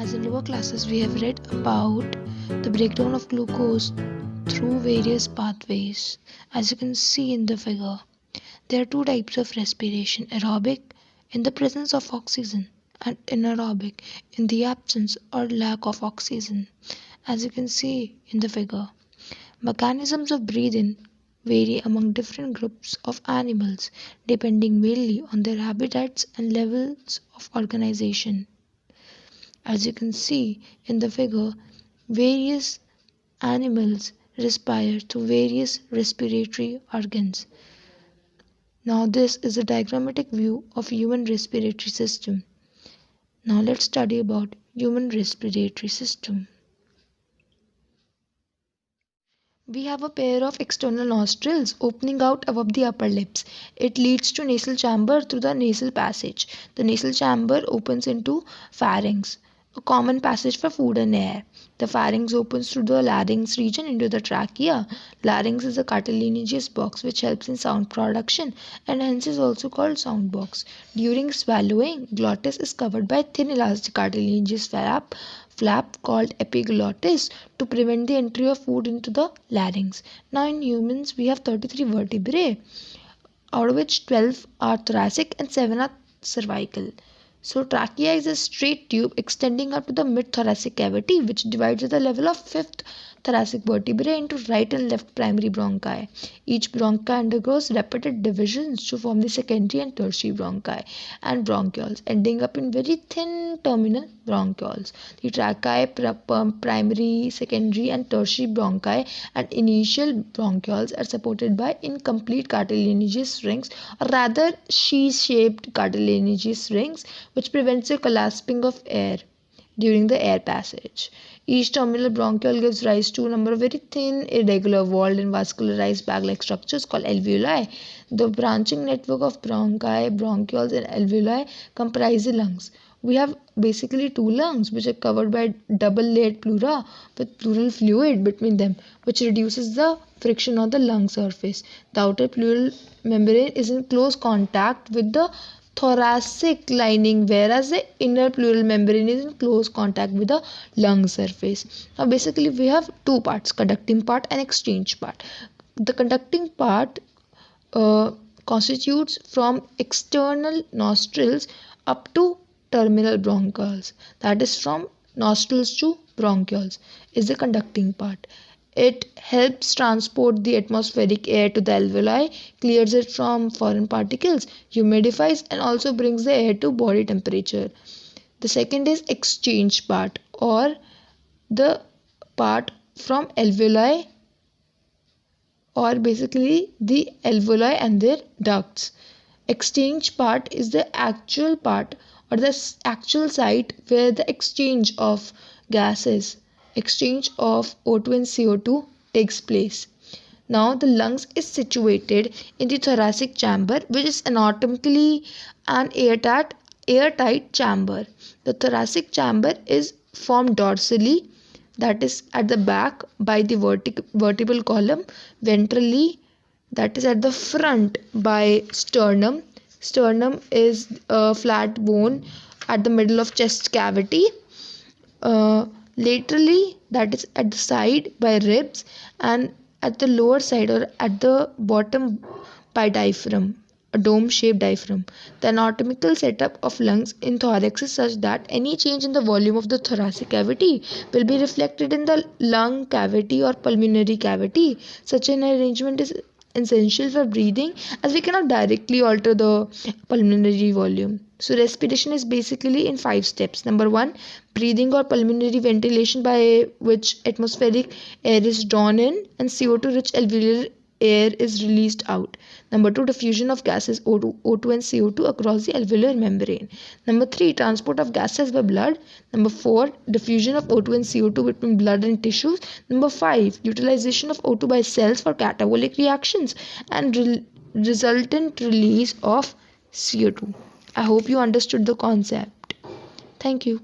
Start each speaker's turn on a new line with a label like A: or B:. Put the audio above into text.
A: As in lower classes, we have read about the breakdown of glucose through various pathways. As you can see in the figure, there are two types of respiration: aerobic in the presence of oxygen and anaerobic in the absence or lack of oxygen. As you can see in the figure, mechanisms of breathing vary among different groups of animals depending mainly on their habitats and levels of organization. As you can see in the figure, various animals respire through various respiratory organs. Now this is a diagrammatic view of human respiratory system. Now let's study about human respiratory system. We have a pair of external nostrils opening out above the upper lips. It leads to nasal chamber through the nasal passage. The nasal chamber opens into pharynx, a common passage for food and air. The pharynx opens through the larynx region into the trachea. Larynx is a cartilaginous box which helps in sound production and hence is also called sound box. During swallowing, glottis is covered by thin elastic cartilaginous flap called epiglottis to prevent the entry of food into the larynx. Now in humans we have 33 vertebrae, out of which 12 are thoracic and 7 are cervical. So trachea is a straight tube extending up to the mid-thoracic cavity which divides at the level of 5th thoracic vertebrae into right and left primary bronchi. Each bronchi undergoes repeated divisions to form the secondary and tertiary bronchi and bronchioles, ending up in very thin terminal bronchioles. The tracheae, primary, secondary and tertiary bronchi and initial bronchioles are supported by incomplete cartilaginous rings, or rather sheath-shaped cartilaginous rings, which prevents the collapsing of air during the air passage. Each terminal bronchiole gives rise to a number of very thin, irregular, walled and vascularized bag-like structures called alveoli. The branching network of bronchi, bronchioles and alveoli comprise the lungs. We have basically two lungs which are covered by double-layered pleura with pleural fluid between them, which reduces the friction on the lung surface. The outer pleural membrane is in close contact with the thoracic lining, whereas the inner pleural membrane is in close contact with the lung surface. Now basically we have two parts, conducting part and exchange part. The conducting part constitutes from external nostrils up to terminal bronchioles, that is from nostrils to bronchioles is the conducting part. It helps transport the atmospheric air to the alveoli, clears it from foreign particles, humidifies and also brings the air to body temperature. The second is exchange part, or the part from alveoli, or basically the alveoli and their ducts. Exchange part is the actual part or the actual site where the exchange of gases, exchange of O2 and CO2 takes place. Now the lungs is situated in the thoracic chamber, which is anatomically an airtight chamber. The thoracic chamber is formed dorsally, that is at the back by the vertebral column, ventrally, that is at the front by sternum. Sternum is a flat bone at the middle of chest cavity. Laterally, that is at the side by ribs, and at the lower side or at the bottom by diaphragm, a dome-shaped diaphragm. The anatomical setup of lungs in thorax is such that any change in the volume of the thoracic cavity will be reflected in the lung cavity or pulmonary cavity. Such an arrangement is essential for breathing as we cannot directly alter the pulmonary volume. So respiration is basically in 5 steps. Number 1, breathing or pulmonary ventilation, by which atmospheric air is drawn in and CO2 rich alveolar air is released out. Number 2, diffusion of gases O2 and CO2 across the alveolar membrane. Number 3, transport of gases by blood. Number 4, diffusion of O2 and CO2 between blood and tissues. Number 5, utilization of O2 by cells for catabolic reactions and resultant release of CO2. I hope you understood the concept. Thank you.